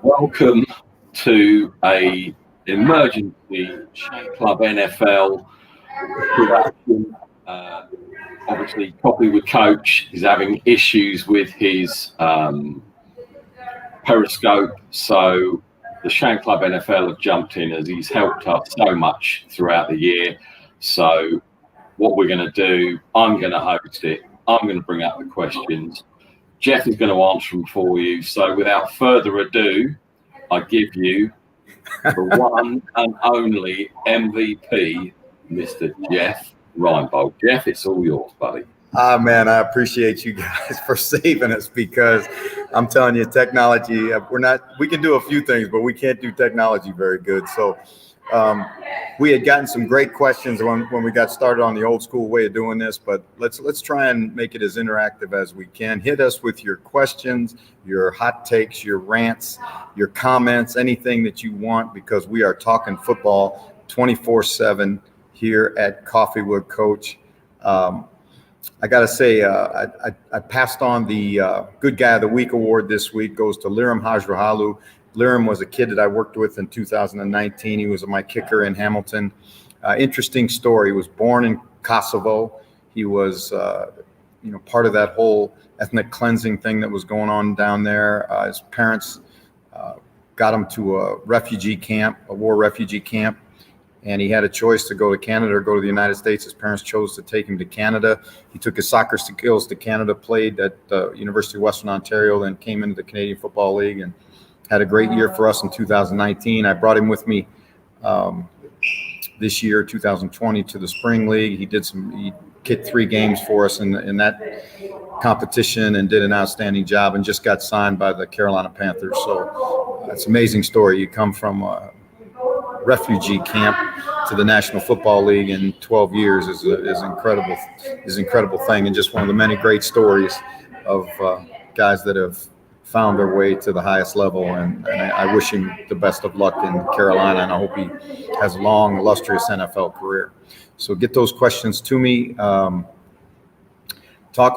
Welcome to a emergency Shank Club NFL production. Obviously, Coffee with Coach is having issues with his Periscope, so the Shank Club NFL have jumped in as he's helped us so much throughout the year. So what we're going to do, I'm going to host it. I'm going to bring up the questions. Jeff is going to answer them for you. So without further ado, I give you the one and only MVP, Mr. Jeff Reinbold. Jeff, it's all yours, buddy. Man, I appreciate you guys for saving us, because I'm telling you, technology, we can do a few things, but we can't do technology very good. So we had gotten some great questions when we got started on the old school way of doing this, but let's try and make it as interactive as we can. Hit us with your questions, your hot takes, your rants, your comments, anything that you want, because we are talking football 24/7 here at Coffee with Coach. I got to say, I passed on the Good Guy of the Week award this week. Goes to Liram Hajrahalu. Liram was a kid that I worked with in 2019. He was my kicker in Hamilton. Interesting story. He was born in Kosovo. He was, part of that whole ethnic cleansing thing that was going on down there. His parents got him to a refugee camp, a war refugee camp, and he had a choice to go to Canada or go to the United States. His parents chose to take him to Canada. He took his soccer skills to Canada, played at the University of Western Ontario, then came into the Canadian Football League and had a great year for us in 2019. I brought him with me this year, 2020, to the Spring League. He kicked 3 games for us in that competition and did an outstanding job, and just got signed by the Carolina Panthers. So it's an amazing story. You come from a refugee camp to the National Football League in 12 years is incredible thing, and just one of the many great stories of guys that have found their way to the highest level, and I wish him the best of luck in Carolina, and I hope he has a long, illustrious NFL career. So get those questions to me. Talk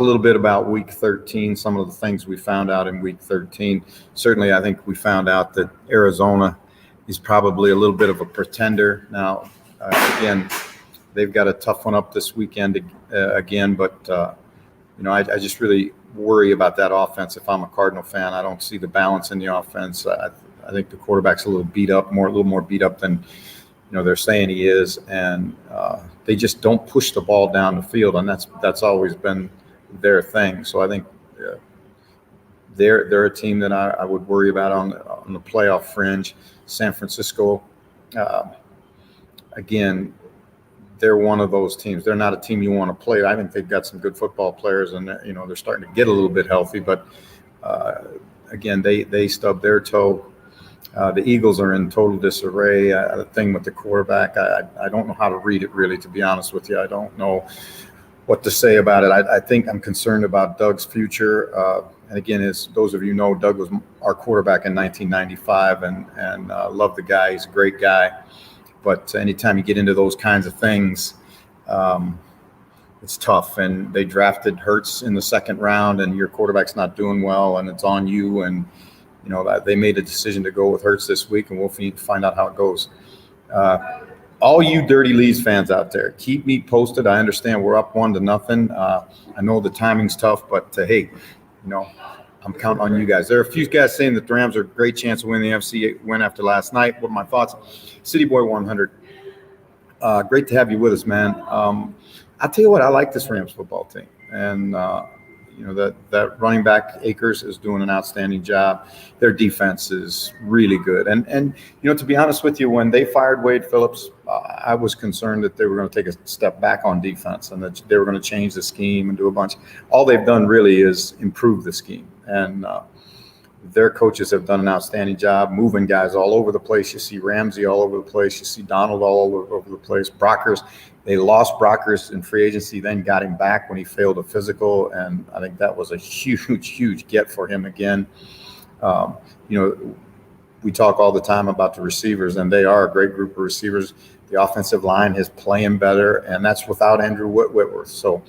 a little bit about Week 13, some of the things we found out in Week 13. Certainly, I think we found out that Arizona is probably a little bit of a pretender. Now, again, they've got a tough one up this weekend again, but I just really worry about that offense. If I'm a Cardinal fan, I don't see the balance in the offense. I think the quarterback's a little more beat up than they're saying he is, and they just don't push the ball down the field, and that's always been their thing. So I think they're a team that I would worry about on the playoff fringe. San Francisco, again, they're one of those teams. They're not a team you want to play. I think they've got some good football players, and they're starting to get a little bit healthy. But again, they stubbed their toe. The Eagles are in total disarray. The thing with the quarterback, I don't know how to read it, really, to be honest with you. I don't know what to say about it. I think I'm concerned about Doug's future. And again, as those of you know, Doug was our quarterback in 1995, and love the guy. He's a great guy. But anytime you get into those kinds of things, it's tough. And they drafted Hurts in the second round, and your quarterback's not doing well, and it's on you. And they made a decision to go with Hurts this week, and we'll find out how it goes. All you Dirty Leads fans out there, keep me posted. I understand we're up 1-0. I know the timing's tough, but hey, I'm counting on you guys. There are a few guys saying that the Rams are a great chance to win the NFC win after last night. What are my thoughts? City Boy 100. Great to have you with us, man. I'll tell you what, I like this Rams football team. And, that running back Akers is doing an outstanding job. Their defense is really good. And to be honest with you, when they fired Wade Phillips, I was concerned that they were going to take a step back on defense and that they were going to change the scheme and do a bunch. All they've done really is improve the scheme. And their coaches have done an outstanding job moving guys all over the place. You see Ramsey all over the place. You see Donald all over the place. Brockers, they lost Brockers in free agency, then got him back when he failed a physical, and I think that was a huge get for him again. We talk all the time about the receivers, and they are a great group of receivers. The offensive line is playing better, and that's without Andrew Whitworth. So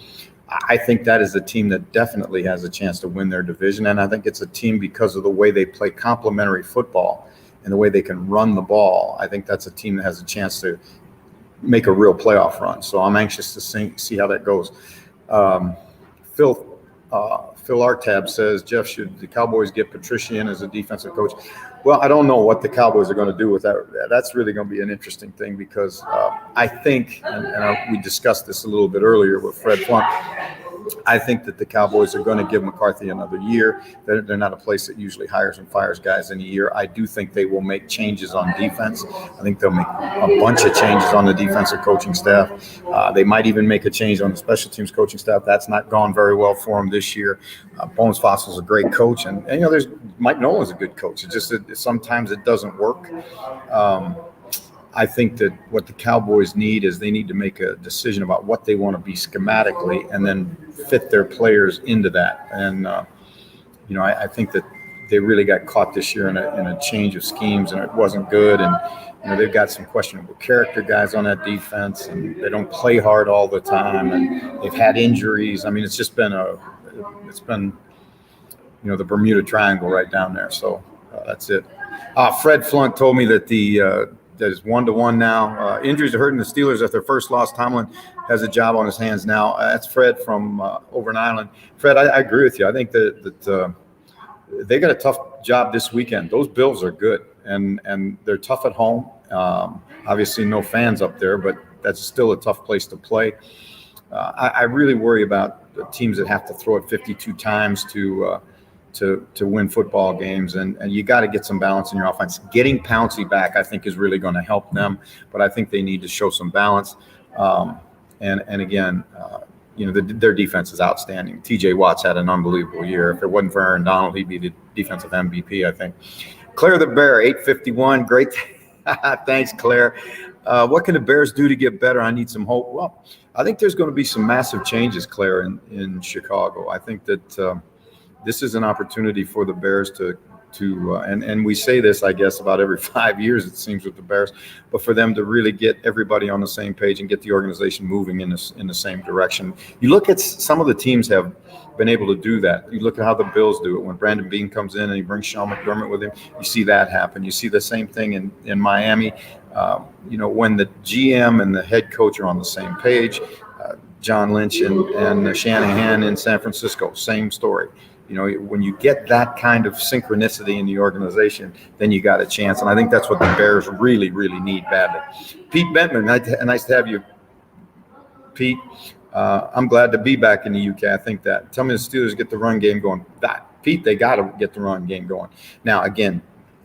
I think that is a team that definitely has a chance to win their division. And I think it's a team because of the way they play complementary football and the way they can run the ball. I think that's a team that has a chance to make a real playoff run. So I'm anxious to see how that goes. Phil Artab says, Jeff, should the Cowboys get Patricia in as a defensive coach? Well, I don't know what the Cowboys are going to do with that. That's really going to be an interesting thing because I think, and we discussed this a little bit earlier with Fred Flunk, I think that the Cowboys are going to give McCarthy another year. They're not a place that usually hires and fires guys in a year. I do think they will make changes on defense. I think they'll make a bunch of changes on the defensive coaching staff. They might even make a change on the special teams coaching staff. That's not gone very well for them this year. Bones Fossil's a great coach, and there's Mike Nolan's a good coach. It's just that sometimes it doesn't work. I think that what the Cowboys need is they need to make a decision about what they want to be schematically and then fit their players into that. And, I think that they really got caught this year in a change of schemes, and it wasn't good. And, they've got some questionable character guys on that defense, and they don't play hard all the time, and they've had injuries. I mean, it's just been the Bermuda Triangle right down there. So that's it. Fred Flunk told me that that is 1-1 now. Injuries are hurting the Steelers at their first loss. Tomlin has a job on his hands now. That's Fred from over in Ireland. Fred, I agree with you. I think that they got a tough job this weekend. Those Bills are good, and they're tough at home. Obviously, no fans up there, but that's still a tough place to play. I really worry about the teams that have to throw it 52 times to win football games, and you got to get some balance in your offense. Getting Pouncey back, I think, is really going to help them, but I think they need to show some balance. And again, their defense is outstanding. T.J. Watt's had an unbelievable year. If it wasn't for Aaron Donald, he'd be the defensive MVP, I think. Claire the Bear, 851, great. Thanks, Claire. What can the Bears do to get better? I need some hope. Well, I think there's going to be some massive changes, Claire, in Chicago. I think that this is an opportunity for the Bears and we say this, I guess, about every 5 years, it seems, with the Bears, but for them to really get everybody on the same page and get the organization moving in the same direction. You look at some of the teams have been able to do that. You look at how the Bills do it. When Brandon Beane comes in and he brings Sean McDermott with him, you see that happen. You see the same thing in Miami. When the GM and the head coach are on the same page, John Lynch and Shanahan in San Francisco, same story. When you get that kind of synchronicity in the organization, then you got a chance. And I think that's what the Bears really, really need badly. Pete Bentman, nice to have you, Pete. I'm glad to be back in the UK. I think that. Tell me the Steelers get the run game going. Pete, they got to get the run game going. Now, again,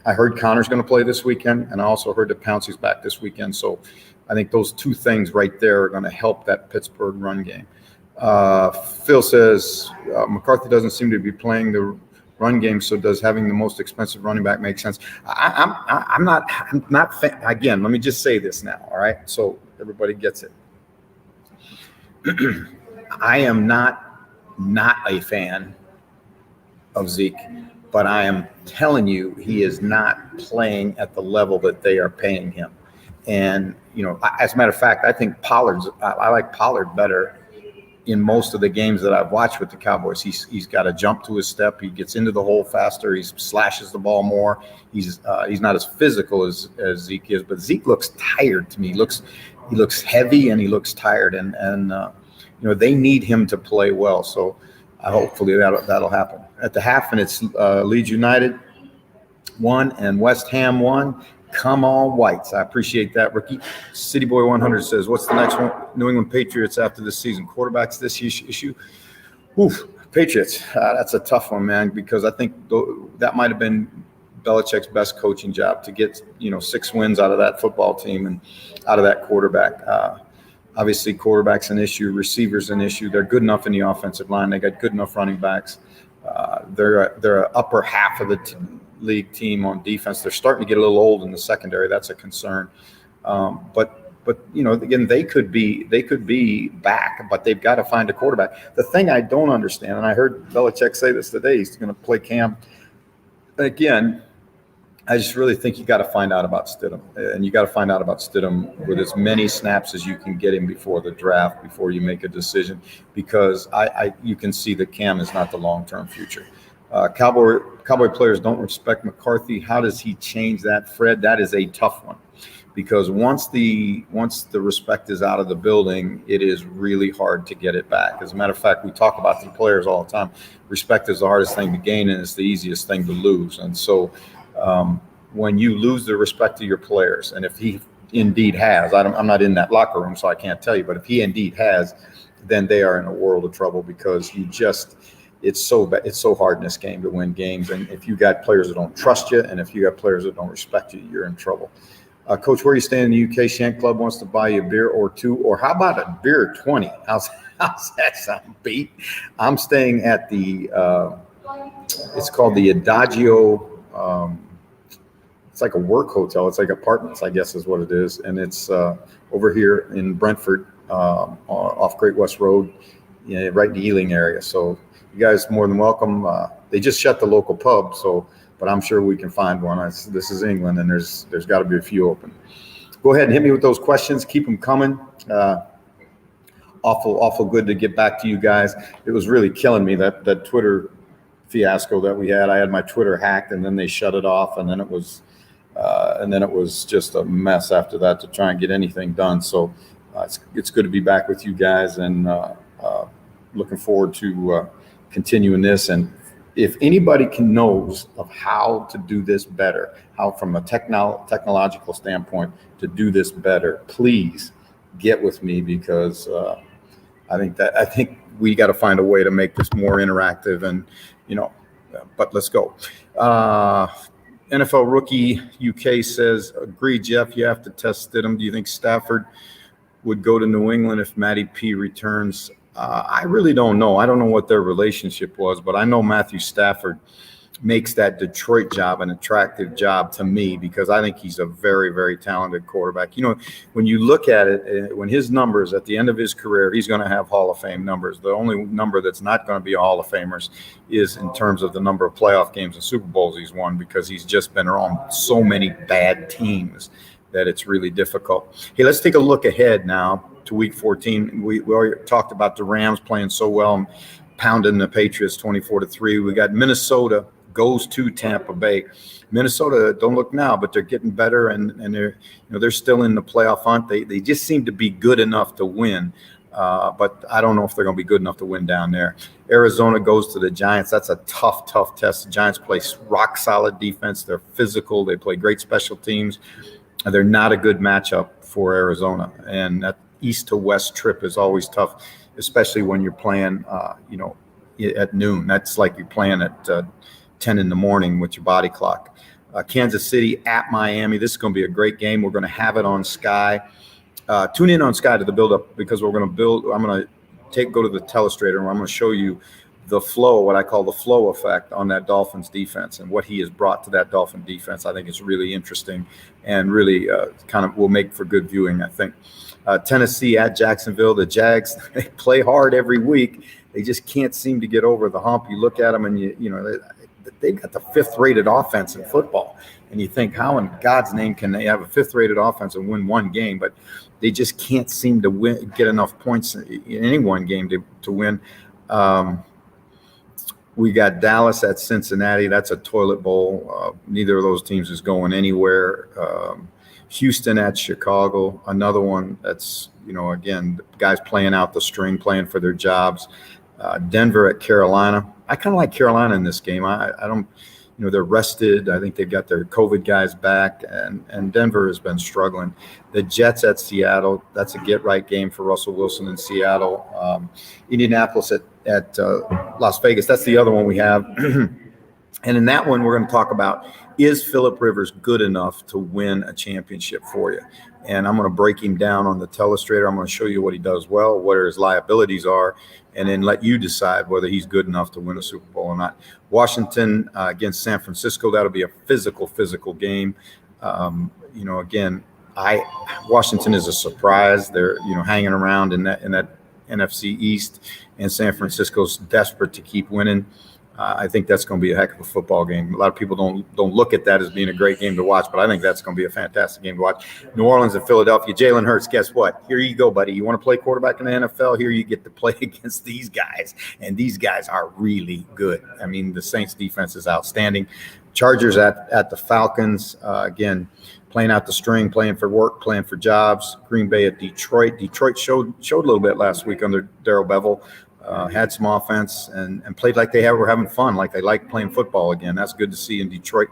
I heard Connor's going to play this weekend, and I also heard that Pouncey's back this weekend. So I think those two things right there are going to help that Pittsburgh run game. Phil says McCarthy doesn't seem to be playing the run game, so does having the most expensive running back make sense? I'm not. Again, let me just say this now, all right? So everybody gets it. I am not a fan of Zeke, but I am telling you he is not playing at the level that they are paying him. And as a matter of fact, I think I like Pollard better in most of the games that I've watched with the Cowboys. He's got to jump to his step. He gets into the hole faster. He slashes the ball more. He's not as physical as Zeke is, but Zeke looks tired to me. He looks heavy and he looks tired, and they need him to play well. So hopefully that'll happen. At the half, and it's Leeds United 1 and West Ham 1. Come on, Whites. I appreciate that, Ricky. City Boy 100 says, what's the next one? New England Patriots after this season. Quarterbacks this issue. Oof, Patriots. That's a tough one, man, because I think that might have been Belichick's best coaching job to get 6 wins out of that football team and out of that quarterback. Obviously, quarterback's an issue. Receivers an issue. They're good enough in the offensive line. They got good enough running backs. They're an upper half of the league team on defense. They're starting to get a little old in the secondary. That's a concern. But again, they could be back, but they've got to find a quarterback. The thing I don't understand, and I heard Belichick say this today, he's going to play Cam again. I just really think you got to find out about Stidham, and you got to find out about Stidham with as many snaps as you can get him before the draft, before you make a decision, because you can see that Cam is not the long-term future. Cowboy players don't respect McCarthy. How does he change that, Fred? That is a tough one, because once the respect is out of the building, it is really hard to get it back. As a matter of fact, we talk about the players all the time. Respect is the hardest thing to gain, and it's the easiest thing to lose. And so when you lose the respect of your players, and if he indeed has, I'm not in that locker room, so I can't tell you, but if he indeed has, then they are in a world of trouble, because it's so hard in this game to win games. And if you got players that don't trust you, and if you got players that don't respect you, you're in trouble. Coach, where are you staying in the UK? Shank Club wants to buy you a beer or two, or how about a beer 20? How's that sound, Pete? I'm staying at the, it's called the Adagio. It's like a work hotel. It's like apartments, I guess is what it is. And it's over here in Brentford, off Great West Road, right in the Ealing area. So you guys more than welcome. They just shut the local pub, but I'm sure we can find one. This is England, and there's got to be a few open. Go ahead and hit me with those questions. Keep them coming. Awful good to get back to you guys. It was really killing me, that Twitter fiasco that we had. I had my Twitter hacked, and then they shut it off, and then it was just a mess after that to try and get anything done. So it's good to be back with you guys, and looking forward to continuing this. And if anybody knows of how to do this better, how from a technological standpoint to do this better, please get with me, because I think we got to find a way to make this more interactive, and but let's go. NFL Rookie UK says, agree, Jeff, you have to test Stidham. Do you think Stafford would go to New England if Matty P returns? I really don't know. I don't know what their relationship was, but I know Matthew Stafford makes that Detroit job an attractive job to me, because I think he's a very, very talented quarterback. When you look at it, when his numbers at the end of his career, he's going to have Hall of Fame numbers. The only number that's not going to be a Hall of Famers is in terms of the number of playoff games and Super Bowls he's won, because he's just been around so many bad teams that it's really difficult. Hey, let's take a look ahead now to Week 14. We already talked about the Rams playing so well and pounding the Patriots 24-3. We got Minnesota goes to Tampa Bay. Minnesota, don't look now, but they're getting better, and they're still in the playoff hunt. They just seem to be good enough to win, but I don't know if they're going to be good enough to win down there. Arizona goes to the Giants. That's a tough test. The Giants play rock solid defense. They're physical. They play great special teams. They're not a good matchup for Arizona, and that east to west trip is always tough, especially when you're playing, at noon. That's like you're playing at 10 in the morning with your body clock. Kansas City at Miami. This is going to be a great game. We're going to have it on Sky. Tune in on Sky to the build-up, because we're going to build. I'm going to go to the telestrator, and I'm going to show you the flow, what I call the flow effect on that Dolphins defense, and what he has brought to that Dolphin defense. I think it's really interesting, and really kind of will make for good viewing, I think. Tennessee at Jacksonville. The Jags, they play hard every week. They just can't seem to get over the hump. You look at them, and they've got the fifth-rated offense in football, and you think, how in God's name can they have a fifth-rated offense and win one game? But they just can't seem to get enough points in any one game to win. We got Dallas at Cincinnati. That's a toilet bowl. Neither of those teams is going anywhere. Houston at Chicago, another one that's, again, guys playing out the string, playing for their jobs. Denver at Carolina. I kind of like Carolina in this game. I don't, they're rested. I think they've got their COVID guys back, and Denver has been struggling. The Jets at Seattle. That's a get-right game for Russell Wilson in Seattle. Indianapolis at Las Vegas. That's the other one we have. And in that one, we're going to talk about, is Phillip Rivers good enough to win a championship for you? And I'm going to break him down on the telestrator. I'm going to show you what he does well, what his liabilities are, and then let you decide whether he's good enough to win a Super Bowl or not. Washington against San Francisco. That'll be a physical game. Again, Washington is a surprise. They're hanging around in that NFC East, and San Francisco's desperate to keep winning. I think that's going to be a heck of a football game. A lot of people don't look at that as being a great game to watch, but I think that's going to be a fantastic game to watch. New Orleans and Philadelphia. Jalen Hurts, guess what? Here you go, buddy. You want to play quarterback in the NFL? Here you get to play against these guys, and these guys are really good. I mean, the Saints defense is outstanding. Chargers at the Falcons, again, playing out the string, playing for work, playing for jobs. Green Bay at Detroit. Detroit showed a little bit last week under Darrell Bevell. Had some offense and played like they were having fun, like they like playing football again. That's good to see in Detroit.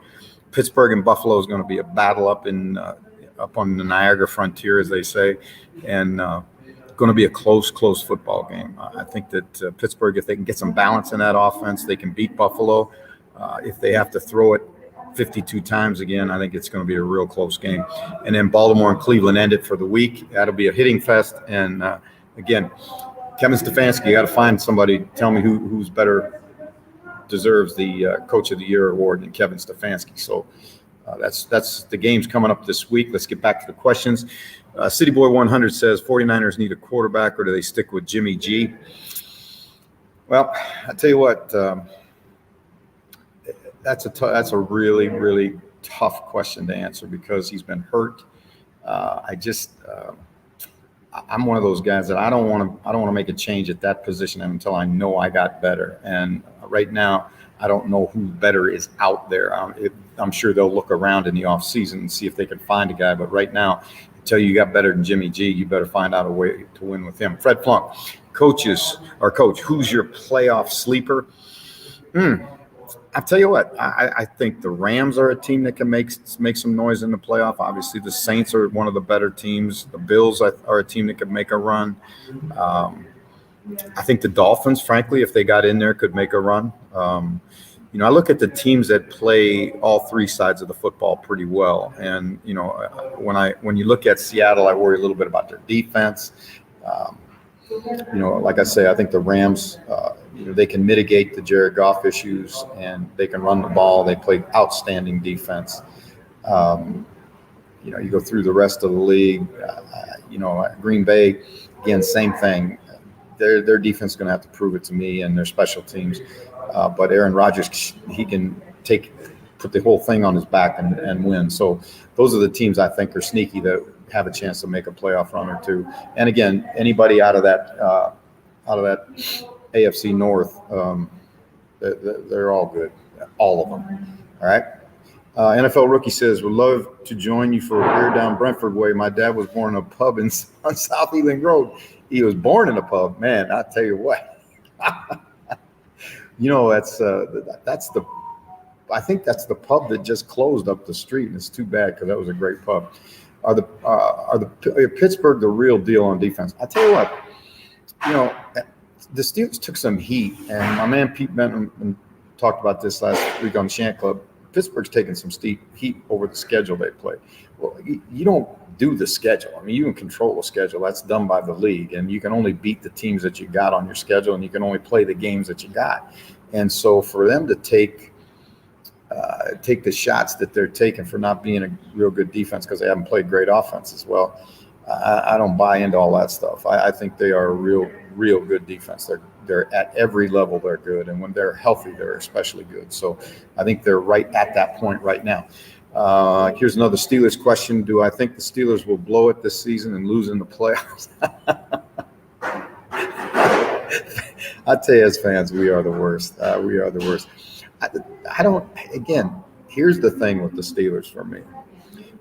Pittsburgh and Buffalo is going to be a battle up on the Niagara frontier, as they say, and going to be a close football game. I think that Pittsburgh, if they can get some balance in that offense, they can beat Buffalo. If they have to throw it 52 times again, I think it's going to be a real close game. And then Baltimore and Cleveland end it for the week. That'll be a hitting fest. And again, Kevin Stefanski, you got to find somebody. Tell me who's better, deserves the Coach of the Year award than Kevin Stefanski. So that's the games coming up this week. Let's get back to the questions. City Boy 100 says 49ers need a quarterback, or do they stick with Jimmy G? Well, I tell you what, that's a really, really tough question to answer because he's been hurt. I'm one of those guys that I don't want to make a change at that position until I know I got better. And right now, I don't know who better is out there. I'm sure they'll look around in the offseason and see if they can find a guy. But right now, until you got better than Jimmy G, you better find out a way to win with him. Fred Plunk, coach, who's your playoff sleeper? I'll tell you what, I think the Rams are a team that can make some noise in the playoff. Obviously, the Saints are one of the better teams. The Bills are a team that could make a run. I think the Dolphins, frankly, if they got in there, could make a run. I look at the teams that play all three sides of the football pretty well. And, when you look at Seattle, I worry a little bit about their defense. Like I say, I think the Rams, they can mitigate the Jared Goff issues and they can run the ball. They play outstanding defense. You go through the rest of the league. Green Bay, again, same thing. Their defense is going to have to prove it to me and their special teams. But Aaron Rodgers, he can put the whole thing on his back and win. So those are the teams I think are sneaky that have a chance to make a playoff run or two. And again, anybody out of that AFC North, they're all good, all of them. All right. NFL Rookie says, would love to join you for a beer down Brentford way. My dad was born in a pub on South Ealing Road. He was born in a pub. Man, I tell you what. I think that's the pub that just closed up the street, and it's too bad because that was a great pub. Are Pittsburgh the real deal on defense? I tell you what, the Steelers took some heat, and my man Pete Benton talked about this last week on Shant Club. Pittsburgh's taking some steep heat over the schedule they play. Well, you don't do the schedule. I mean, you can control the schedule. That's done by the league, and you can only beat the teams that you got on your schedule, and you can only play the games that you got. And so for them to take the shots that they're taking for not being a real good defense because they haven't played great offense as well, I don't buy into all that stuff. I think they are a real good defense. They're at every level they're good, and when they're healthy, they're especially good. So I think they're right at that point right now. Here's another Steelers question. Do I think the Steelers will blow it this season and lose in the playoffs? I tell you, as fans, we are the worst. We are the worst. I don't, again, here's the thing with the Steelers for me.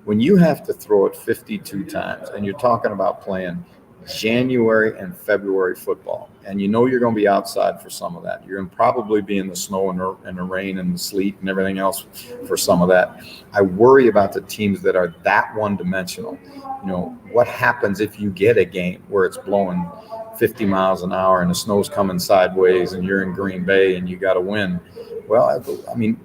When you have to throw it 52 times and you're talking about playing January and February football, and you're going to be outside for some of that. You're going to probably be in the snow and the rain and the sleet and everything else for some of that. I worry about the teams that are that one-dimensional. What happens if you get a game where it's blowing 50 miles an hour and the snow's coming sideways and you're in Green Bay and you got to win? Well, I mean,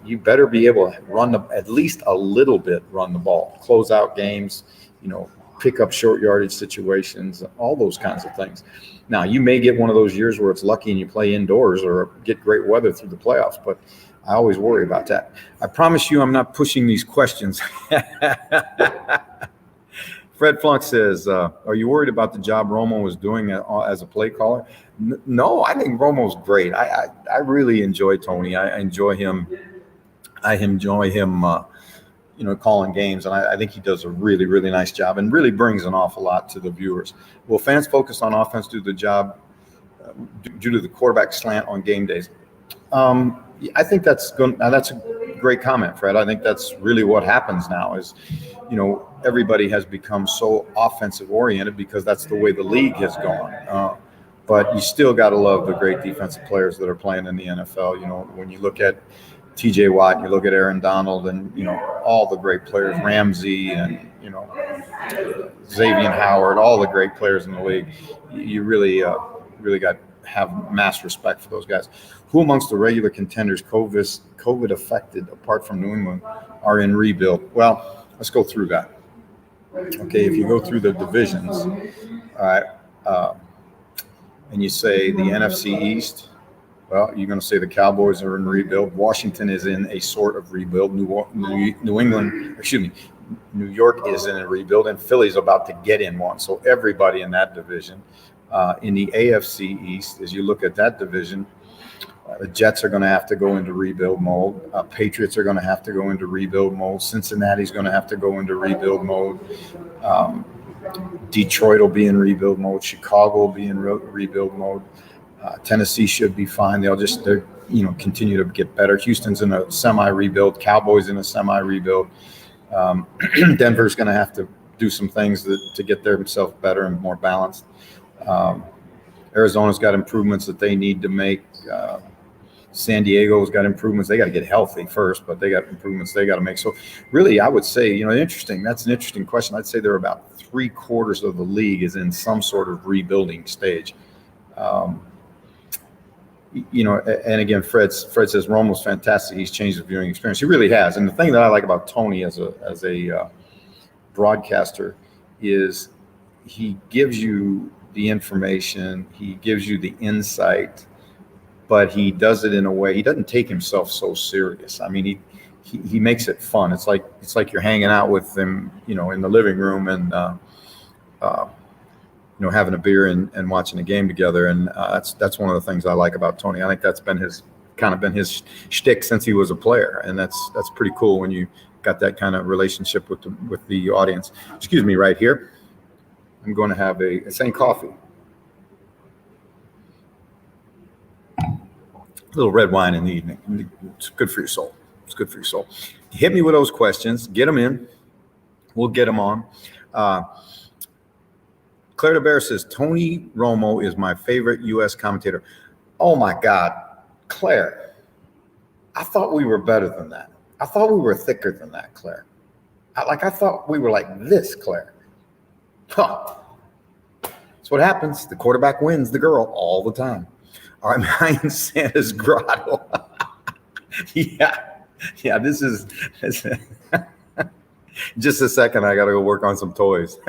you better be able to at least a little bit run the ball, close out games, pick up short yardage situations, all those kinds of things. Now, you may get one of those years where it's lucky and you play indoors or get great weather through the playoffs, but I always worry about that. I promise you I'm not pushing these questions. Fred Flunk says, are you worried about the job Romo was doing as a play caller? No, I think Romo's great. I really enjoy Tony. I enjoy him. Calling games, and I think he does a really, really nice job and really brings an awful lot to the viewers. Will fans focus on offense due to the quarterback slant on game days? I think that's a great comment, Fred. I think that's really what happens now is, everybody has become so offensive oriented because that's the way the league has gone. But you still got to love the great defensive players that are playing in the NFL. When you look at TJ Watt, you look at Aaron Donald, and all the great players, Ramsey, and Xavier Howard, all the great players in the league. You really got to have mass respect for those guys. Who amongst the regular contenders COVID affected, apart from New England, are in rebuild? Well, let's go through that. Okay, if you go through the divisions, all right, and you say the NFC East. Well, you're going to say the Cowboys are in rebuild. Washington is in a sort of rebuild. New York is in a rebuild, and Philly's about to get in one. So everybody in that division. In the AFC East, as you look at that division, the Jets are going to have to go into rebuild mode. Patriots are going to have to go into rebuild mode. Cincinnati's going to have to go into rebuild mode. Detroit will be in rebuild mode. Chicago will be in rebuild mode. Tennessee should be fine. They'll continue to get better. Houston's in a semi-rebuild. Cowboys in a semi-rebuild. Denver's going to have to do some things to get themselves better and more balanced. Arizona's got improvements that they need to make. San Diego's got improvements. They got to get healthy first, but they got improvements they got to make. So really, I would say, that's an interesting question. I'd say they're about 3/4 of the league is in some sort of rebuilding stage. And again, Fred says Romo's fantastic. He's changed the viewing experience. He really has. And the thing that I like about Tony as a broadcaster is he gives you the information, he gives you the insight, but he does it in a way, he doesn't take himself so serious. I mean, he makes it fun. It's like you're hanging out with them, in the living room and having a beer and watching a game together. And that's one of the things I like about Tony. I think that's been his shtick since he was a player, and that's pretty cool when you got that kind of relationship with the audience. Excuse me, right here. I'm going to have a St. Coffee. A little red wine in the evening. It's good for your soul. It's good for your soul. Hit me with those questions. Get them in. We'll get them on. Claire DeBear says, Tony Romo is my favorite U.S. commentator. Oh, my God. Claire, I thought we were better than that. I thought we were thicker than that, Claire. I thought we were like this, Claire. Huh. That's what happens. The quarterback wins the girl all the time. All right, mine Santa's Grotto. Yeah, this is just a second. I got to go work on some toys.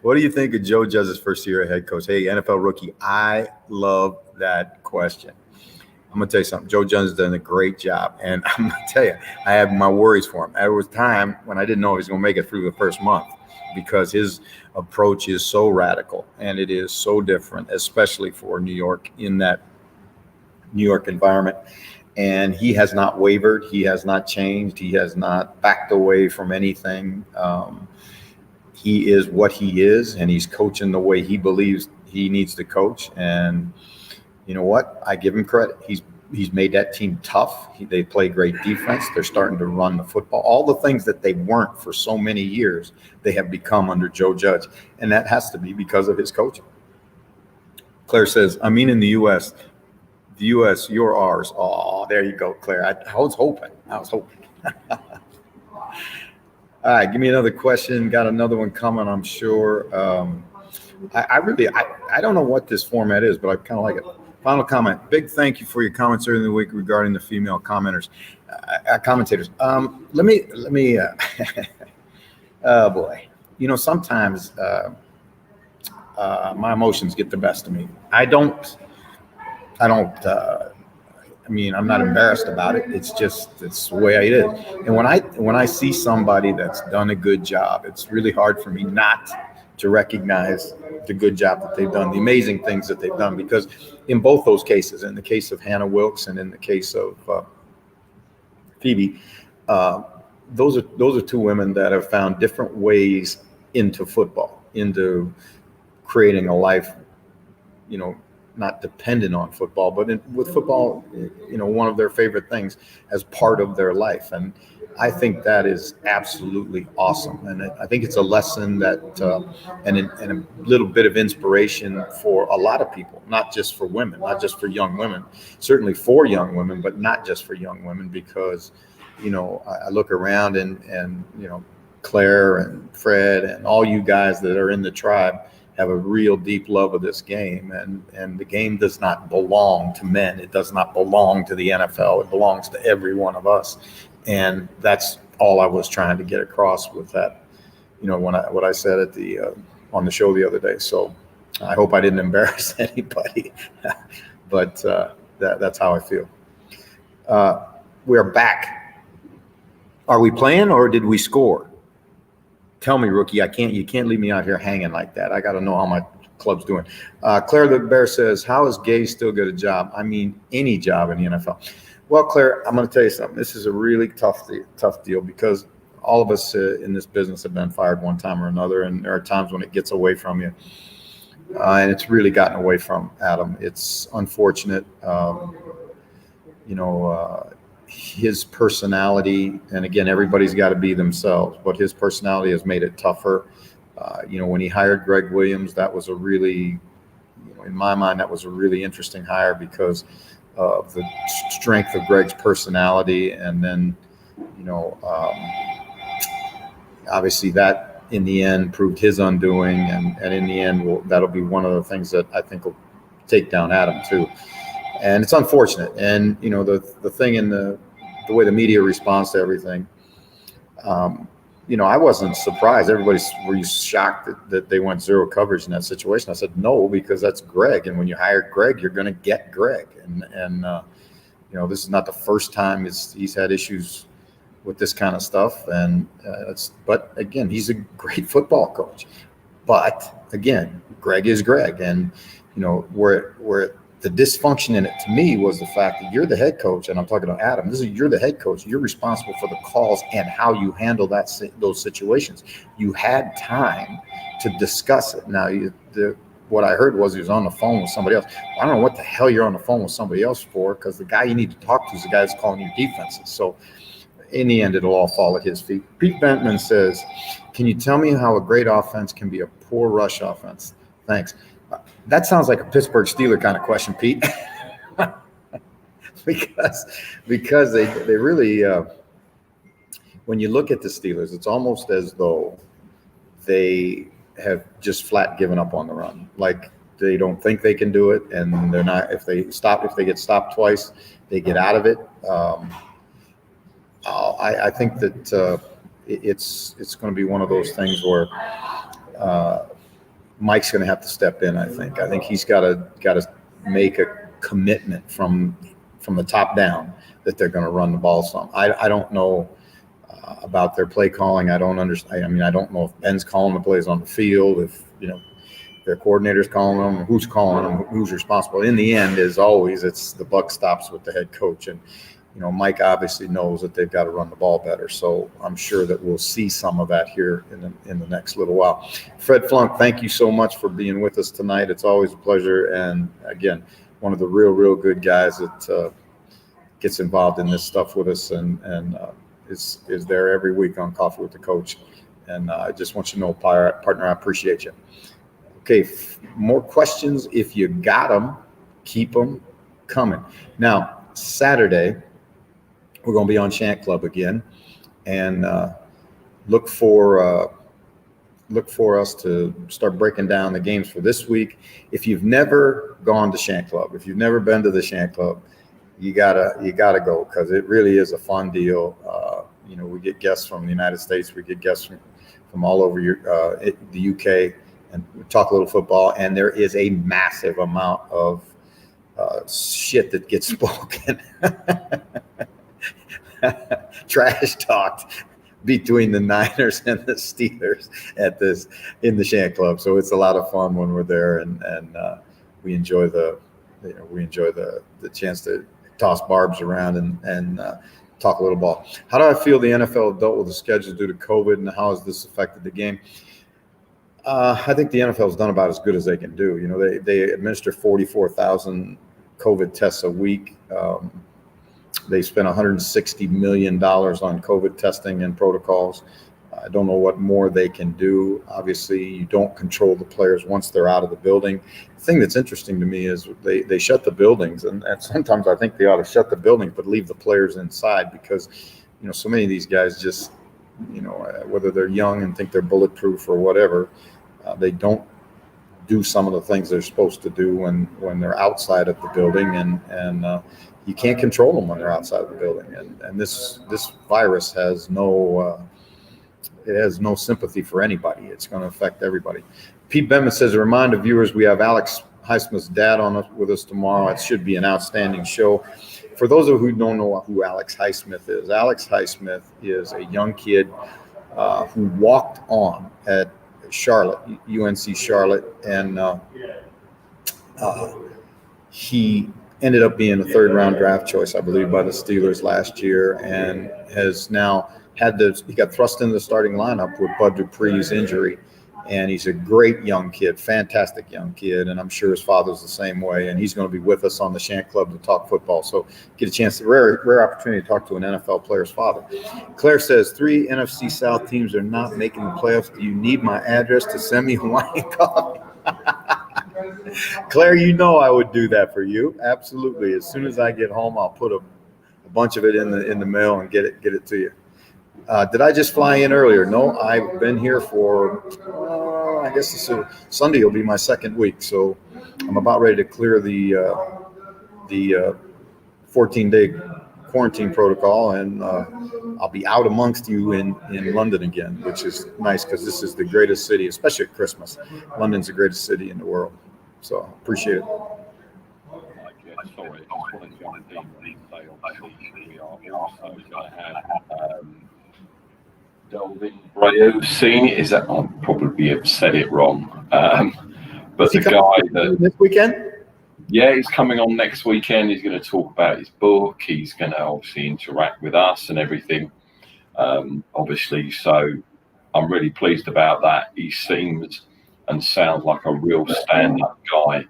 What do you think of Joe Judge's first year as head coach? Hey, NFL rookie, I love that question. I'm going to tell you something. Joe Judge has done a great job, and I'm going to tell you, I have my worries for him. There was time when I didn't know he was going to make it through the first month because his approach is so radical, and it is so different, especially for New York in that New York environment. And he has not wavered. He has not changed. He has not backed away from anything. He is what he is, and he's coaching the way he believes he needs to coach. And you know what? I give him credit. He's made that team tough. They play great defense. They're starting to run the football. All the things that they weren't for so many years, they have become under Joe Judge. And that has to be because of his coaching. Claire says, in the U.S., you're ours. Oh, there you go, Claire. I was hoping. All right, give me another question. Got another one coming, I'm sure. I don't know what this format is, but I kind of like it. Final comment. Big thank you for your comments earlier in the week regarding the female commentators. Let me. Oh boy, sometimes my emotions get the best of me. I don't mean, I'm not embarrassed about it. It's the way it is. And when I see somebody that's done a good job, it's really hard for me not to recognize the good job that they've done, the amazing things that they've done, because in both those cases, in the case of Hannah Wilkes and in the case of Phoebe, those are two women that have found different ways into football, into creating a life, not dependent on football, but with football, one of their favorite things as part of their life. And I think that is absolutely awesome. And I think it's a lesson that, and a little bit of inspiration for a lot of people, not just for women, not just for young women, certainly for young women, but not just for young women, because, I look around and Claire and Fred and all you guys that are in the tribe have a real deep love of this game, and the game does not belong to men. It does not belong to the NFL. It belongs to every one of us. And that's all I was trying to get across with that, what I said at on the show the other day. So I hope I didn't embarrass anybody, but that's how I feel. We're back. Are we playing or did we score? Tell me, rookie. You can't leave me out here hanging like that. I got to know how my club's doing. Claire the Bear says, how is Gay still get a job? I mean, any job in the NFL. Well, Claire, I'm going to tell you something. This is a really tough deal, because all of us in this business have been fired one time or another, and there are times when it gets away from you, and it's really gotten away from Adam. It's unfortunate. His personality, and again, everybody's got to be themselves, but his personality has made it tougher. When he hired Greg Williams, that was a really, in my mind, that was a really interesting hire because of the strength of Greg's personality. And then, obviously that in the end proved his undoing. And in the end, that'll be one of the things that I think will take down Adam too. And it's unfortunate. And, the thing in the way the media responds to everything, I wasn't surprised. Were you shocked that they went zero coverage in that situation? I said, no, because that's Greg. And when you hire Greg, you're going to get Greg. And this is not the first time he's had issues with this kind of stuff. And but again, he's a great football coach. But again, Greg is Greg. And, where the dysfunction in it to me was the fact that you're the head coach, and I'm talking about Adam. You're the head coach. You're responsible for the calls and how you handle those situations. You had time to discuss it. Now, what I heard was he was on the phone with somebody else. I don't know what the hell you're on the phone with somebody else for, because the guy you need to talk to is the guy that's calling your defenses. So in the end, it'll all fall at his feet. Pete Bentman says, can you tell me how a great offense can be a poor rush offense? Thanks. That sounds like a Pittsburgh Steeler kind of question, Pete, because they really, when you look at the Steelers, it's almost as though they have just flat given up on the run. Like they don't think they can do it, and they're not. If they get stopped twice, they get out of it. I think that it's going to be one of those things where Mike's going to have to step in. I think he's got to make a commitment from the top down that they're going to run the ball some. I don't know about their play calling. I don't understand. I mean, I don't know if Ben's calling the plays on the field, if their coordinator's calling them, who's calling them, who's responsible. In the end, as always, it's the buck stops with the head coach. And Mike obviously knows that they've got to run the ball better. So I'm sure that we'll see some of that here in the next little while. Fred Flunk, thank you so much for being with us tonight. It's always a pleasure. And again, one of the real good guys that gets involved in this stuff with us and is there every week on Coffee with the Coach. And I just want you to know, partner, I appreciate you. Okay, more questions. If you got them, keep them coming. Now, Saturday, we're going to be on Shant Club again, and look for us to start breaking down the games for this week. If you've never gone to Shant Club, if you've never been to the Shant Club, you gotta go, because it really is a fun deal. We get guests from the United States, we get guests from all over the UK, and we talk a little football. And there is a massive amount of shit that gets spoken, trash talked between the Niners and the Steelers in the Shan Club. So it's a lot of fun when we're there, and we enjoy the chance to toss barbs around and talk a little ball. How do I feel the NFL dealt with the schedule due to COVID, and how has this affected the game? I think the NFL has done about as good as they can do. You know, they administer 44,000 COVID tests a week. They spent $160 million on COVID testing and protocols. I don't know what more they can do. Obviously, you don't control the players once they're out of the building. The thing that's interesting to me is they shut the buildings, and sometimes I think they ought to shut the buildings but leave the players inside, because, you know, so many of these guys just, you know, whether they're young and think they're bulletproof or whatever, they don't do some of the things they're supposed to do when they're outside of the building, and you can't control them when they're outside of the building. And this virus has no sympathy for anybody. It's going to affect everybody. Pete Benman says, a reminder to viewers, we have Alex Highsmith's dad with us tomorrow. It should be an outstanding show. For those of you who don't know who Alex Highsmith is, Alex Highsmith is a young kid who walked on at Charlotte, UNC Charlotte, and he ended up being a third-round draft choice, I believe, by the Steelers last year, and has now he got thrust into the starting lineup with Bud Dupree's injury. And he's a great young kid, fantastic young kid, and I'm sure his father's the same way. And he's going to be with us on the Shan Club to talk football. So get a chance, rare opportunity to talk to an NFL player's father. Claire says, 3 NFC South teams are not making the playoffs. Do you need my address to send me Hawaiian coffee? Claire, you know I would do that for you. Absolutely. As soon as I get home, I'll put a bunch of it in the mail and get it to you. Did I just fly in earlier? No, I've been here for, I guess Sunday will be my second week. So I'm about ready to clear the 14-day quarantine protocol, and I'll be out amongst you in London again, which is nice because this is the greatest city, especially at Christmas. London's the greatest city in the world. So appreciate it. Delvin Breo Senior, is that? I'll probably have said it wrong. But the guy that this weekend? Yeah, he's coming on next weekend. He's going to talk about his book. He's going to obviously interact with us and everything. Obviously, so I'm really pleased about that. He seems and sounds like a real stand-up guy.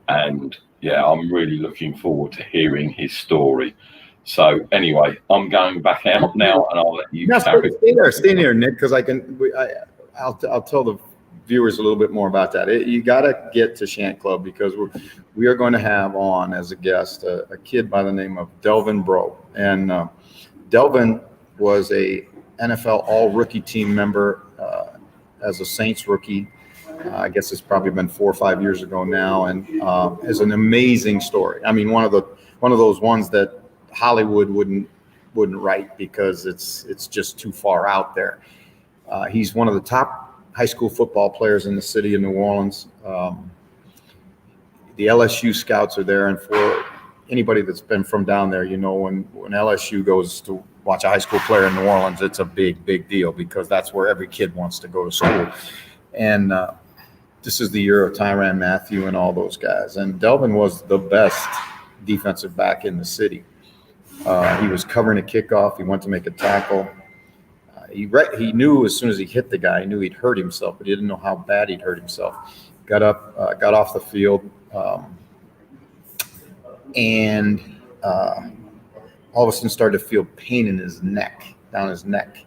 And yeah, I'm really looking forward to hearing his story. So anyway, I'm going back out now, and I'll let you carry. Stay there, Nick, because I'll tell the viewers a little bit more about that. You got to get to Shan Club, because we are going to have on as a guest a kid by the name of Delvin Breaux, and Delvin was a NFL All-Rookie team member as a Saints rookie. I guess it's probably been 4 or 5 years ago now, and has an amazing story. I mean, one of those ones that Hollywood wouldn't write, because it's just too far out there. He's one of the top high school football players in the city of New Orleans. The LSU scouts are there, and for anybody that's been from down there, you know, when LSU goes to watch a high school player in New Orleans, it's a big deal, because that's where every kid wants to go to school. And this is the year of Tyrann Mathieu and all those guys. And Delvin was the best defensive back in the city. He was covering a kickoff. He went to make a tackle. He knew as soon as he hit the guy, he knew he'd hurt himself, but he didn't know how bad he'd hurt himself. Got up, got off the field, and all of a sudden started to feel pain in his neck, down his neck.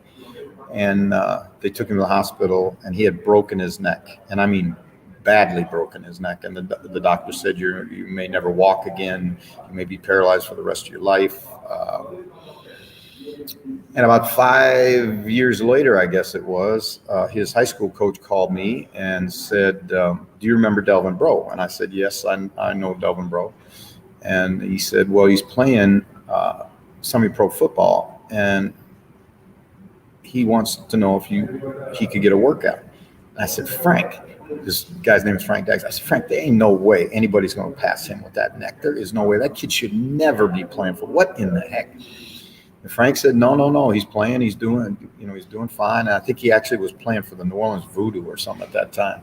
And they took him to the hospital, and he had broken his neck. And I mean, badly broken his neck. And the doctor said, you may never walk again. You may be paralyzed for the rest of your life. And about 5 years later, I guess it was, his high school coach called me and said, do you remember Delvin Breaux? And I said, yes, I know Delvin Breaux. And he said, well, he's playing semi-pro football, and he wants to know if he could get a workout. I said, Frank, this guy's name is Frank Dykes. I said, Frank, there ain't no way anybody's going to pass him with that neck. There is no way. That kid should never be playing for. What in the heck? And Frank said, no. He's playing. He's doing fine. And I think he actually was playing for the New Orleans Voodoo or something at that time.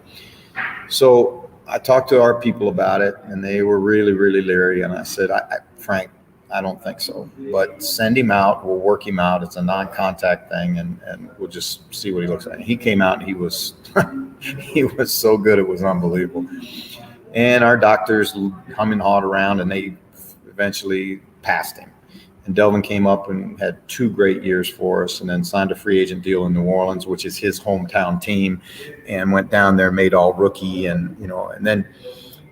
So I talked to our people about it, and they were really, really leery. And I said, Frank, I don't think so. But send him out. We'll work him out. It's a non-contact thing, and we'll just see what he looks like. And he came out, and he was he was so good. It was unbelievable. And our doctors hum and hawed around, and they eventually passed him. And Delvin came up and had 2 great years for us, and then signed a free agent deal in New Orleans, which is his hometown team, and went down there, made all rookie, and and then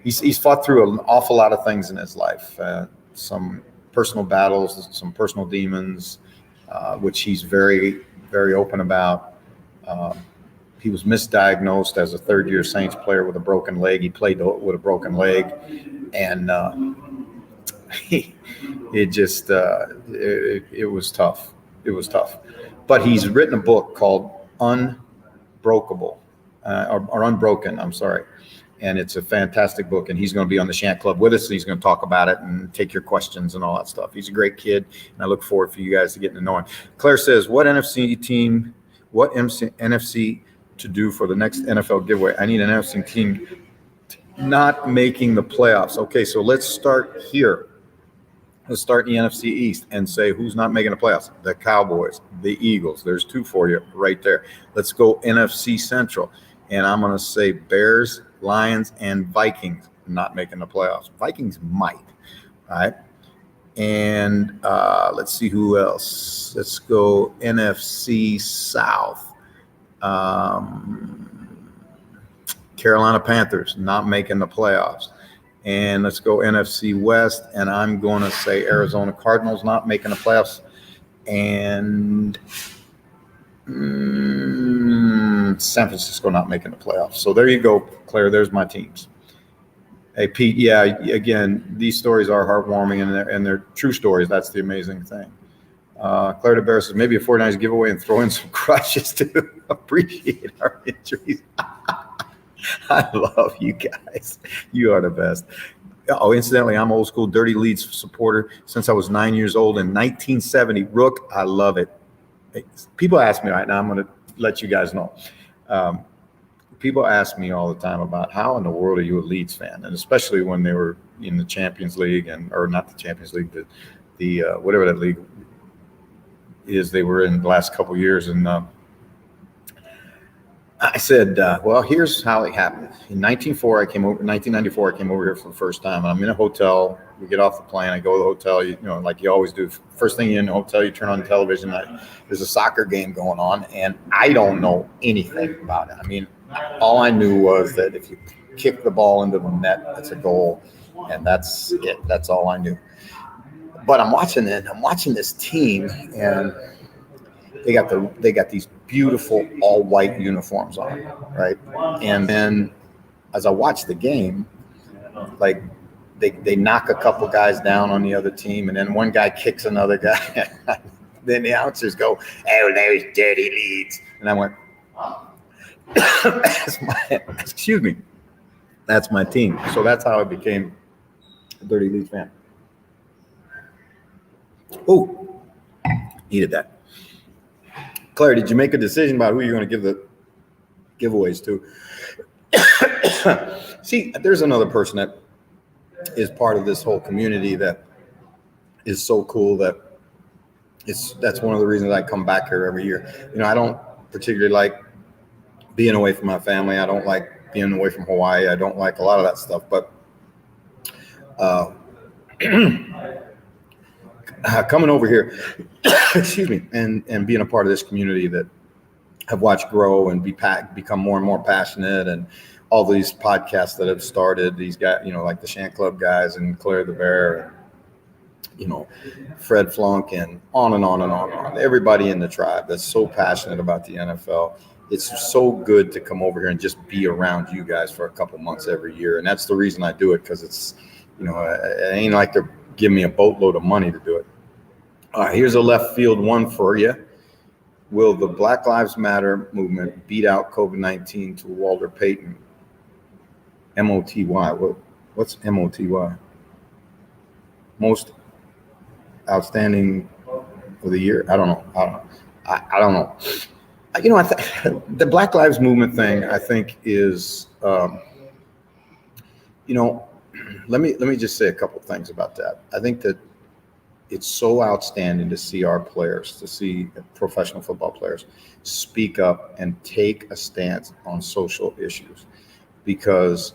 he's fought through an awful lot of things in his life, some personal battles, some personal demons, which he's very, very open about. He was misdiagnosed as a third-year Saints player with a broken leg. He played with a broken leg, and it was tough. It was tough. But he's written a book called Unbreakable, or Unbroken, I'm sorry. And it's a fantastic book, and he's going to be on the Shant Club with us, and he's going to talk about it and take your questions and all that stuff. He's a great kid, and I look forward for you guys to getting to know him. Claire says, what NFC to do for the next NFL giveaway? I need an NFC team not making the playoffs. Okay, so let's start here. Let's start in the NFC East and say who's not making the playoffs. The Cowboys, the Eagles. There's 2 for you right there. Let's go NFC Central. And I'm going to say Bears, Lions, and Vikings not making the playoffs. Vikings might. All right. And let's see who else. Let's go NFC South. Carolina Panthers not making the playoffs. And let's go NFC West, and I'm going to say Arizona Cardinals not making the playoffs, and San Francisco not making the playoffs. So there you go, Claire. There's my teams. Hey, Pete, yeah, again, these stories are heartwarming, and they're true stories. That's the amazing thing. Claire DeBear says, maybe a 49ers giveaway and throw in some crutches to appreciate our injuries. I love you guys. You are the best. Oh, incidentally, I'm old school Dirty Leads supporter since I was 9 years old in 1970. Rook, I love it. People ask me right now, I'm going to let you guys know. People ask me all the time about how in the world are you a Leeds fan? And especially when they were in the Champions League, or not the Champions League, the whatever that league is they were in the last couple of years. And I said, well, here's how it happened. In 1994, I came over here for the first time. I'm in a hotel. We get off the plane. I go to the hotel, like you always do. First thing you're in the hotel, you turn on the television. There's a soccer game going on, and I don't know anything about it. I mean, all I knew was that if you kick the ball into the net, that's a goal, and that's it. That's all I knew. But I'm watching it. I'm watching this team, and they got these beautiful all white uniforms on, right? And then as I watch the game, like they knock a couple guys down on the other team, and then one guy kicks another guy. Then the announcers go, "Oh, there's Dirty Leeds," and I went, that's my team. So that's how I became a Dirty Leeds fan. Oh, needed that. Claire, did you make a decision about who you're going to give the giveaways to? See, there's another person that is part of this whole community that is so cool that's one of the reasons I come back here every year. I don't particularly like being away from my family. I don't like being away from Hawaii. I don't like a lot of that stuff. But coming over here, excuse me, and being a part of this community that I've watched grow and become more and more passionate, and all these podcasts that have started, these guys, like the Shant Club guys and Claire the Bear, Fred Flunk, and on and on and on and on. Everybody in the tribe that's so passionate about the NFL. It's so good to come over here and just be around you guys for a couple months every year. And that's the reason I do it, because it's, it ain't like they're giving me a boatload of money to do it. All right, here's a left field one for you. will the Black Lives Matter movement beat out COVID-19 to Walter Payton? MOTY. What's MOTY? Most outstanding of the year? I don't know. I don't know. You know, the Black Lives Movement thing, I think, is, you know, let me just say a couple things about that. I think that it's so outstanding to see our players, to see professional football players speak up and take a stance on social issues. Because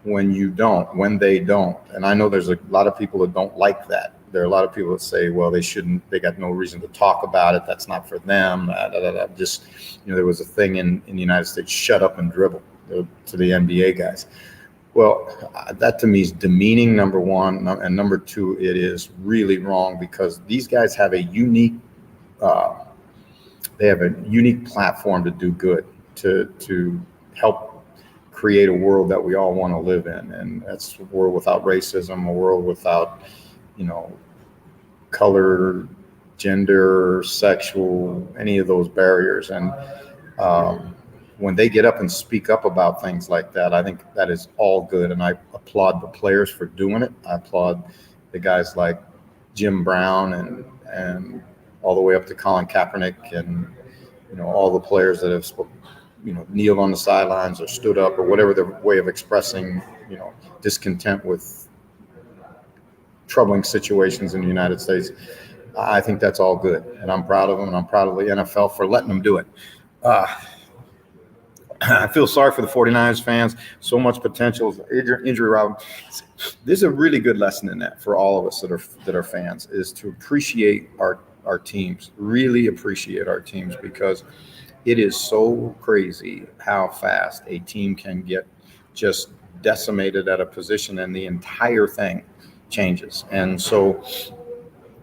when they don't, and I know there's a lot of people that don't like that. There are a lot of people that say, well, they got no reason to talk about it. That's not for them. Just, you know, there was a thing in the United States, shut up and dribble, to the NBA guys. Well, that to me is demeaning, number one. And number two, it is really wrong because these guys have a unique platform to do good, to help create a world that we all want to live in. And that's a world without racism, a world without, you know, color, gender, sexual, any of those barriers. And when they get up and speak up about things like that, I think that is all good. And I applaud the players for doing it. I applaud the guys like Jim Brown and all the way up to Colin Kaepernick and, you know, all the players that have you know, kneeled on the sidelines or stood up or whatever their way of expressing, you know, discontent with troubling situations in the United States. I think that's all good. And I'm proud of them, and I'm proud of the NFL for letting them do it. I feel sorry for the 49ers fans. So much potential, injury problem. There's a really good lesson in that for all of us that are fans, is to appreciate our teams, really appreciate our teams, because it is so crazy how fast a team can get just decimated at a position and the entire thing changes. And so,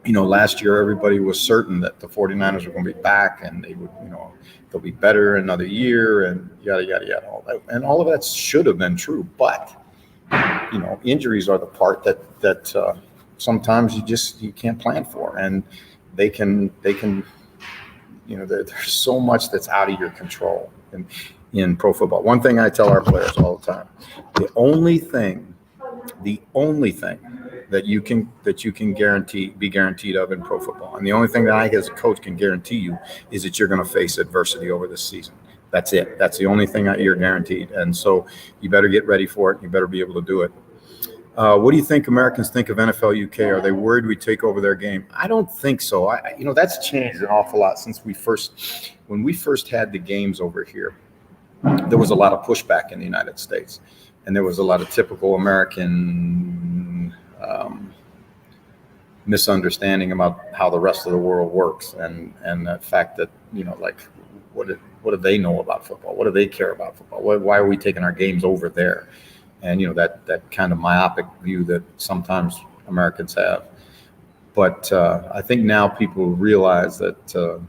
you know, last year everybody was certain that the 49ers were going to be back and they would, you know, they'll be better another year and yada, yada, yada, all that. And all of that should have been true. But, you know, injuries are the part that sometimes you can't plan for. And they can, you know, there's so much that's out of your control in pro football. One thing I tell our players all the time, the only thing that you can be guaranteed of in pro football, and the only thing that I as a coach can guarantee you, is that you're going to face adversity over this season. That's it. That's the only thing that you're guaranteed. And so you better get ready for it. You better be able to do it. What do you think Americans think of NFL UK? Are they worried we take over their game? I don't think so. You know, that's changed an awful lot since when we first had the games over here. There was a lot of pushback in the United States, and there was a lot of typical American misunderstanding about how the rest of the world works, and the fact that, you know, like, what do they know about football? What do they care about football? Why are we taking our games over there? And, you know, that kind of myopic view that sometimes Americans have. But I think now people realize that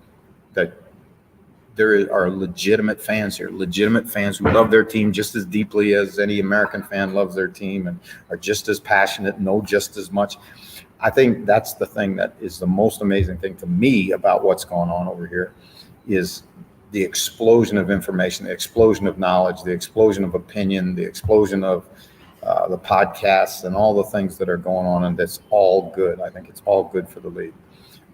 there are legitimate fans here, legitimate fans who love their team just as deeply as any American fan loves their team and are just as passionate, know just as much. I think that's the thing that is the most amazing thing to me about what's going on over here, is the explosion of information, the explosion of knowledge, the explosion of opinion, the explosion of the podcasts and all the things that are going on. And that's all good. I think it's all good for the league.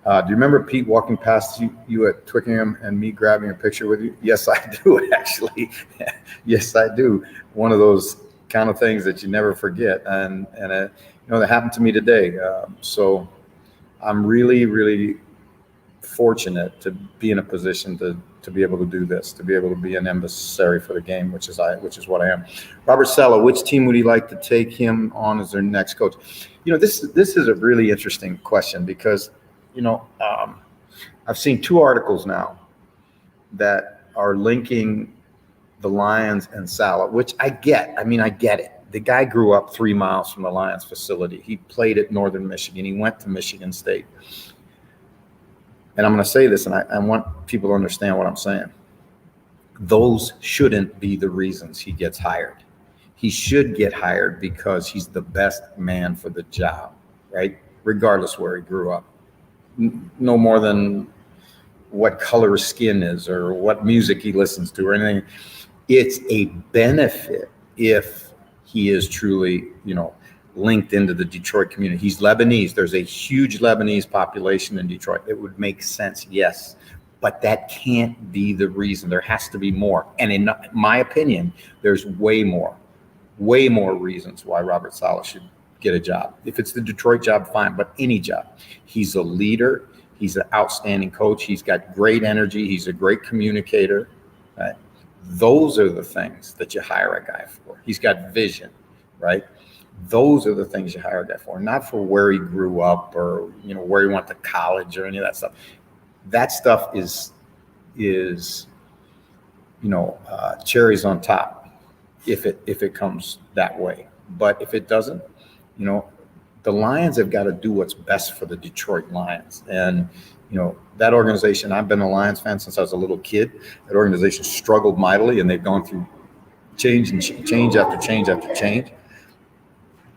Do you remember Pete walking past you at Twickenham and me grabbing a picture with you? Yes, I do, actually. Yes, I do. One of those kind of things that you never forget. And you know, that happened to me today. So I'm really, really fortunate to be in a position to be able to do this, to be able to be an emissary for the game, which is what I am. Robert Sala, which team would you like to take him on as their next coach? You know, this is a really interesting question because, you know, I've seen two articles now that are linking the Lions and Sala, which I get. I mean, I get it. The guy grew up 3 miles from the Lions facility. He played at Northern Michigan. He went to Michigan State. And I'm going to say this, and I want people to understand what I'm saying. Those shouldn't be the reasons he gets hired. He should get hired because he's the best man for the job, right? Regardless where he grew up. No more than what color his skin is or what music he listens to or anything. It's a benefit if he is truly, linked into the Detroit community. He's Lebanese. There's a huge Lebanese population in Detroit. It would make sense, yes, but that can't be the reason. There has to be more. And in my opinion, there's way more reasons why Robert Saleh should get a job. If it's the Detroit job, fine, but any job. He's a leader. He's an outstanding coach. He's got great energy. He's a great communicator. Right? Those are the things that you hire a guy for. He's got vision, right? Those are the things you hire a guy for, not for where he grew up or where he went to college or any of that stuff. That stuff is cherries on top if it comes that way. But if it doesn't, the Lions have got to do what's best for the Detroit Lions. And that organization, I've been a Lions fan since I was a little kid. That organization struggled mightily, and they've gone through change after change after change.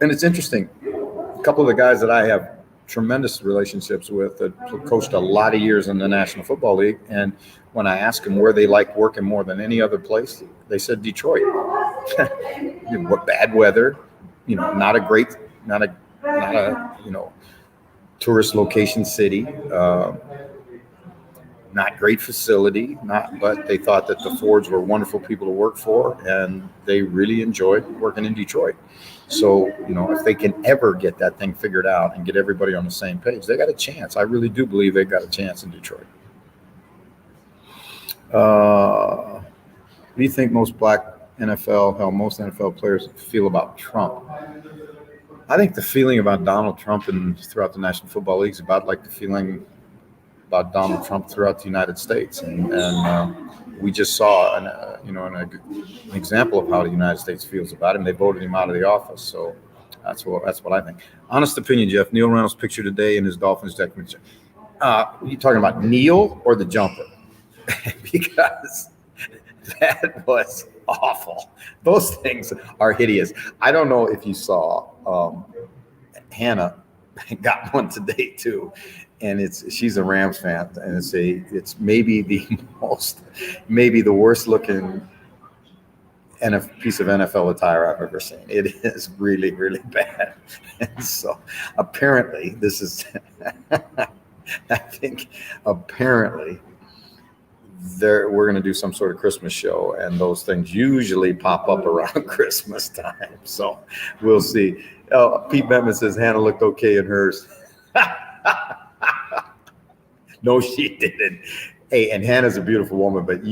And it's interesting. A couple of the guys that I have tremendous relationships with that coached a lot of years in the National Football League, and when I asked them where they liked working more than any other place, they said Detroit. What bad weather, not a tourist location city, not great facility, but they thought that the Fords were wonderful people to work for, and they really enjoyed working in Detroit. So, if they can ever get that thing figured out and get everybody on the same page, they got a chance. I really do believe they've got a chance in Detroit. What do you think most most NFL players feel about Trump? I think the feeling about Donald Trump and throughout the National Football League is about like the feeling about Donald Trump throughout the United States. And we just saw an example of how the United States feels about him. They voted him out of the office. So that's what I think. Honest opinion, Jeff, Neil Reynolds' picture today in his Dolphins documentary. Are you talking about Neil or the jumper? Because that was awful. Those things are hideous. I don't know if you saw Hannah got one today too. And she's a Rams fan, and it's maybe the worst looking piece of NFL attire I've ever seen. It is really, really bad. And so apparently we're going to do some sort of Christmas show, and those things usually pop up around Christmas time. So we'll see. Pete Bettman says Hannah looked okay in hers. No, she didn't. Hey, and Hannah's a beautiful woman, but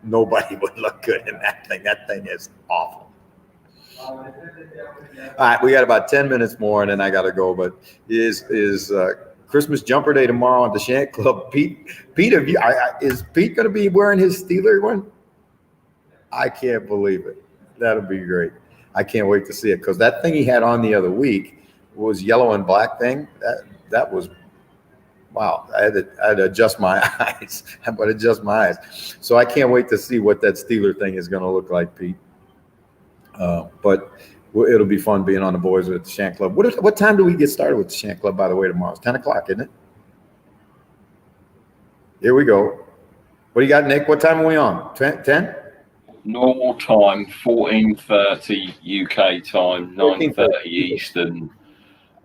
nobody would look good in that thing. That thing is awful. All right, we got about 10 minutes more, and then I got to go. But is Christmas jumper day tomorrow at the Shank Club? Pete, is Pete going to be wearing his Steeler one? I can't believe it. That'll be great. I can't wait to see it, because that thing he had on the other week was yellow and black thing. That was. Wow, I had to adjust my eyes. I had to adjust my eyes. So I can't wait to see what that Steeler thing is going to look like, Pete. But it'll be fun being on the boys at the Shank Club. What time do we get started with the Shank Club, by the way, tomorrow? It's 10 o'clock, isn't it? Here we go. What do you got, Nick? What time are we on? 10? Normal time, 14:30 UK time, 9:30 Eastern.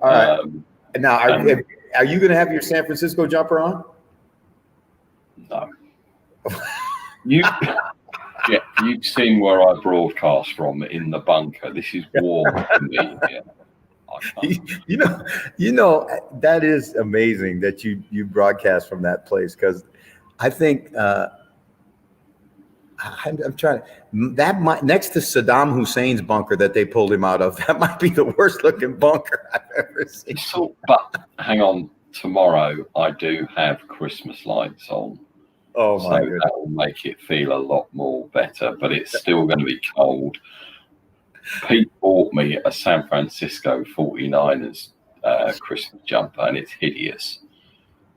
All right. Now, are you going to have your San Francisco jumper on? No. You've seen where I broadcast from in the bunker. This is warm to me. Yeah. That is amazing that you broadcast from that place, because I think I'm trying that might, next to Saddam Hussein's bunker that they pulled him out of, that might be the worst looking bunker I've ever seen. But hang on, tomorrow I do have Christmas lights on. Oh my goodness. That will make it feel a lot more better, but it's still going to be cold. Pete bought me a San Francisco 49ers Christmas jumper, and it's hideous.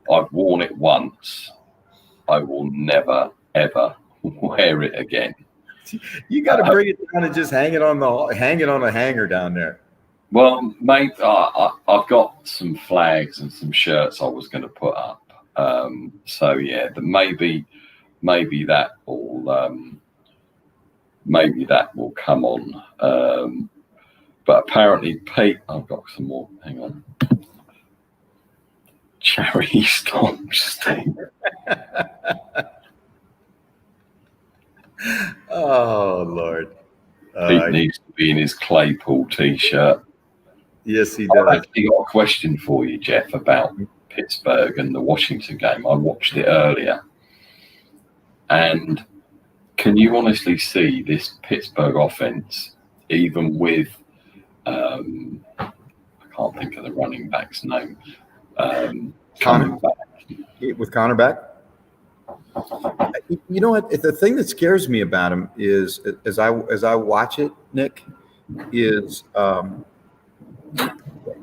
I've worn it once. I will never, ever wear it again. You got to bring it down and just hang it on a hanger down there. Well, mate, I've got some flags and some shirts I was going to put up. So yeah, maybe that will come on. But apparently, Pete, I've got some more. Hang on. Charity Storms team. Oh Lord. Pete needs to be in his Claypool t-shirt. Yes, he does. I've actually got a question for you, Jeff, about Pittsburgh and the Washington game. I watched it earlier. And can you honestly see this Pittsburgh offense, even with, I can't think of the running back's name, coming back? With Connor back? You know what? The thing that scares me about him is, as I watch it, Nick, is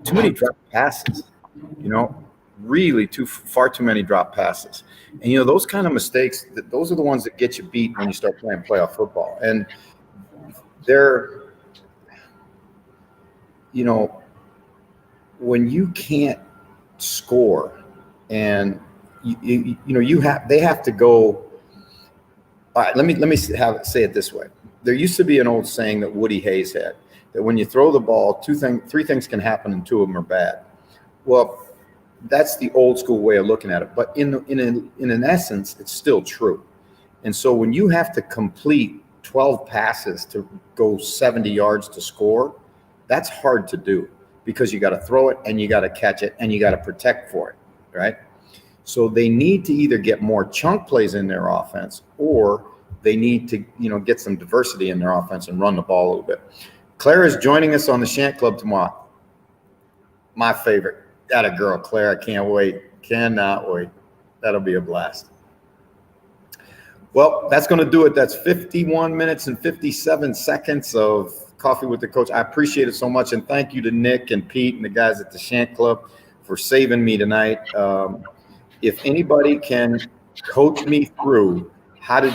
too many drop passes. You know, really far too many drop passes. And you know, those kind of mistakes, those are the ones that get you beat when you start playing playoff football. And they're, you know, when you can't score and they have to go. All right, let me say it this way. There used to be an old saying that Woody Hayes had, that when you throw the ball, three things can happen and two of them are bad. Well, that's the old school way of looking at it. But in an essence, it's still true. And so when you have to complete 12 passes to go 70 yards to score, that's hard to do, because you got to throw it and you got to catch it and you got to protect for it, right? So they need to either get more chunk plays in their offense, or they need to, get some diversity in their offense and run the ball a little bit. Claire is joining us on the Shant Club tomorrow. My favorite. That a girl, Claire. I can't wait. Cannot wait. That'll be a blast. Well, that's going to do it. That's 51 minutes and 57 seconds of Coffee with the Coach. I appreciate it so much. And thank you to Nick and Pete and the guys at the Shant Club for saving me tonight. If anybody can coach me through how to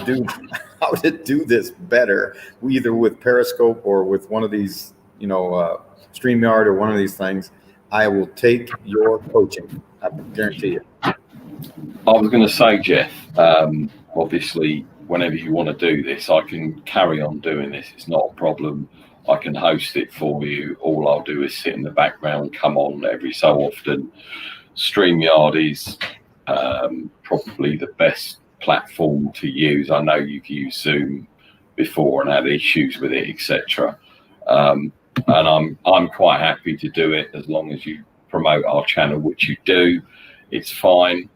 do this better, either with Periscope or with one of these, StreamYard or one of these things, I will take your coaching. I guarantee it. I was going to say, Jeff, obviously, whenever you want to do this, I can carry on doing this. It's not a problem. I can host it for you. All I'll do is sit in the background, come on every so often. StreamYard is probably the best platform to use. I know you've used Zoom before and had issues with it, etc. And I'm quite happy to do it as long as you promote our channel, which you do. It's fine.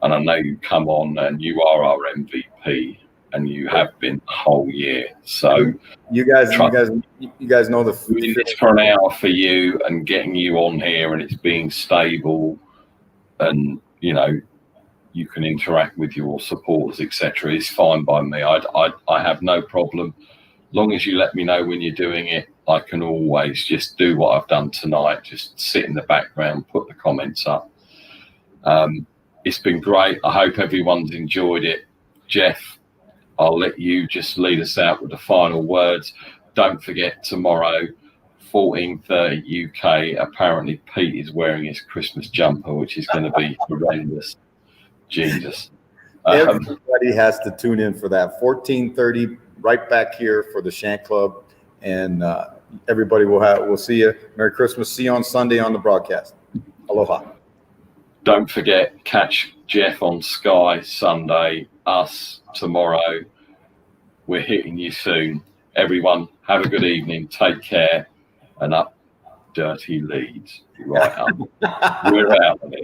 And I know you come on and you are our MVP, and you have been the whole year. So you guys know the doing this for an hour for you and getting you on here, and it's being stable, and you can interact with your supporters, etc. It's fine by me. I have no problem. Long as you let me know when you're doing it, I can always just do what I've done tonight. Just sit in the background, put the comments up. It's been great. I hope everyone's enjoyed it. Jeff, I'll let you just lead us out with the final words. Don't forget, tomorrow, 14:30 UK. Apparently, Pete is wearing his Christmas jumper, which is going to be horrendous. Jesus. Everybody has to tune in for that. 14:30, right back here for the Shant Club. And everybody we'll see you. Merry Christmas. See you on Sunday on the broadcast. Aloha. Don't forget, catch Jeff on Sky Sunday, us tomorrow. We're hitting you soon. Everyone, have a good evening. Take care. And up Dirty Leeds. Right up. We're out of here.